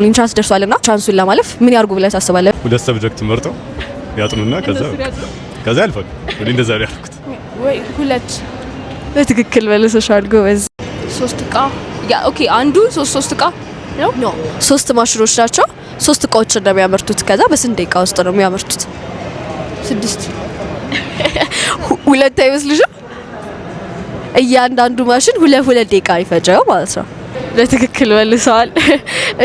ኢንትራንስ ደርሷልና ቻንሱን ለማለፍ ምን ያርጉ ብለህ ታስባለህ? ሁለት ሰብጀክት መርጠው ያጥኑና ከዛ ያልፋል። ወደ እንደዛ ያልኩት ወይ ሁለት በትክክል መልሰሻል። ጎበዝ። ሶስት እቃ ኦኬ አንዱ ሶስት እቃ ነው ሶስት ማሽኖች ናቸው። ሶስት እቃዎች እንደሚያመርቱት ከዛ በስንት ደቂቃ ውስጥ ነው የሚያመርቱት? 6 ሁለት አይመስልሽም? እያንዳንዱ ማሽን ሁለት ደቂቃ ይፈጃው ማለት ነው። በትክክል መልሰዋል።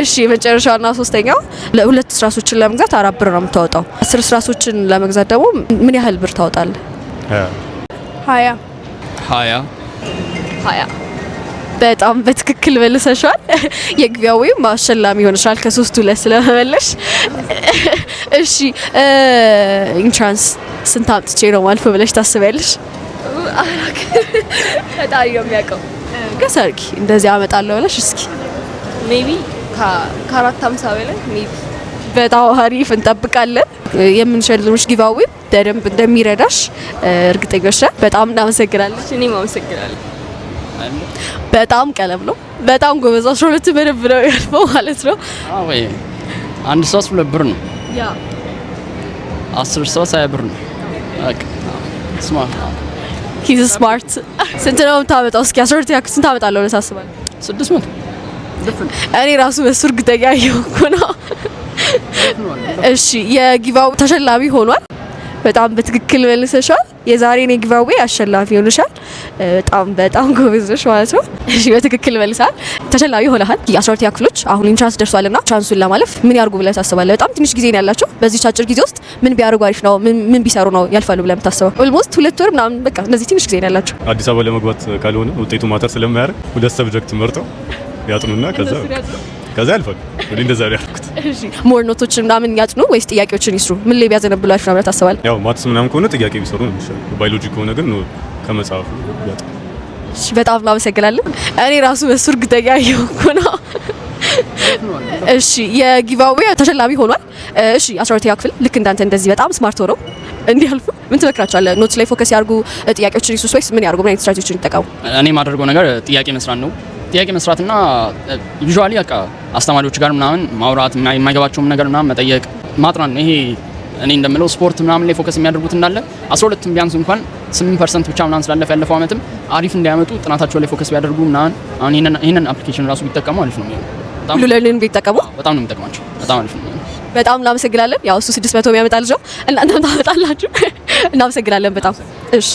እሺ የመጨረሻውና ሶስተኛው ለሁለት ስራሶችን ለመግዛት 4 ብር ነው የምታወጣው። 10 ስራሶችን ለመግዛት ደግሞ ምን ያህል ብር ታወጣለህ? 20 በጣም በትክክል መልሰሻል። የግቢያው ወይም አሸላሚ ሆነሻል ከሶስቱ ላይ ስለመመለሽ። እሺ ኢንትራንስ ስንት አምጥቼ ነው ማልፈ ብለሽ ታስቢያለሽ? በጣም የሚያውቀው ገሰርኪ እንደዚህ አመጣለሁ ብለሽ እስኪ ሜቢ ከ450 በላይ ሜቢ። በጣም አሪፍ እንጠብቃለን። የምንሸልምሽ ጊቫዌ በደንብ እንደሚረዳሽ እርግጠኞች ነን። በጣም እናመሰግናለን። እኔም አመሰግናለሁ። በጣም ቀለም ነው። በጣም ጎበዝ 12 በደንብ ነው ያልፈው ማለት ነው። አዎ አንድ ሰው 2 ብር ነው። ያ 10 ሰው 20 ብር ነው። በቃ ስማርት ሂዝ ስማርት። ስንት ነው የምታመጣው? እስኪ 12 ያክል ስንት አመጣለሁ ብለህ ታስባለህ? 600 እኔ ራሱ በሱ እርግጠኛ እየሆንኩ ነው። እሺ የጊቫዌ ተሸላሚ ሆኗል። በጣም በትክክል መልሰሻል። የዛሬን የጊቫዌ አሸላፊ ሆነሻል። በጣም ጎበዝሽ ማለት ነው። እሺ በትክክል መልሳል ተሸላሚ ሆነሃል። የ12 ክፍሎች አሁን ኢንትራንስ ደርሷልና ቻንሱን ለማለፍ ምን ያርጉ ብለህ ታስባለህ? በጣም ትንሽ ጊዜ ነው ያላቸው። በዚህ አጭር ጊዜ ውስጥ ምን ቢያርጉ አሪፍ ነው? ምን ቢሰሩ ነው ያልፋሉ ብለህ የምታስበው? ኦልሞስት 2 ወር ምናምን በቃ እነዚህ ትንሽ ጊዜ ነው ያላቸው። አዲስ አበባ ለመግባት ካልሆነ ውጤቱ ማተር ስለማያደርግ ሁለት ሰብጀክት መርጠው ያጥኑና ከዛ ያልፋል። ወደ እንደዛ ያልኩት እሺ ሞር ኖቶችን ምናምን ያጥኑ ወይስ ጥያቄዎችን ይስሩ? ምን ላይ ቢያዘነብሉ አሪፍ ነው ብለህ ታስባለህ? ያው ማትስ ምናምን ከሆነ ጥያቄ ቢሰሩ ነው የሚሻለው። ባዮሎጂ ከሆነ ግን ከመጽሐፉ ያጥኑ። እሺ በጣም እናመሰግናለን። እኔ ራሱ በሱ እርግጠኛ እየሆንኩ ነው። እሺ የጊቫዌ ተሸላሚ ሆኗል። እሺ 12ኛ ክፍል ልክ እንዳንተ እንደዚህ በጣም ስማርት ሆነው እንዲያልፉ ምን ትመክራቸዋለህ? ኖትስ ላይ ፎከስ ያርጉ፣ ጥያቄዎችን ይስሩ ወይስ ምን ያርጉ? ምን አይነት ስትራቴጂዎችን ይጠቀሙ? እኔ የማደርገው ነገር ጥያቄ መስራት ነው። ጥያቄ መስራትና ዩዥዋሊ በቃ አስተማሪዎች ጋር ምናምን ማውራት፣ የማይገባቸውም ነገር ምናምን መጠየቅ፣ ማጥናት ነው። ይሄ እኔ እንደምለው ስፖርት ምናምን ላይ ፎከስ የሚያደርጉት እንዳለ 12ም ቢያንስ እንኳን 8% ብቻ ምናምን ስላለፈ ያለፈው አመትም አሪፍ እንዲያመጡ ጥናታቸው ላይ ፎከስ ቢያደርጉ ምናምን አሁን ይሄንን አፕሊኬሽን ራሱ ቢጠቀሙ አሪፍ ነው የሚሆነው። ሁሉ ለርኒንግ ቢጠቀሙ በጣም ነው የሚጠቅማቸው። በጣም አሪፍ ነው። በጣም እናመሰግናለን። ያው እሱ 600 የሚያመጣ ልጅ ነው፣ እናንተም ታመጣላችሁ። እናመሰግናለን በጣም እሺ።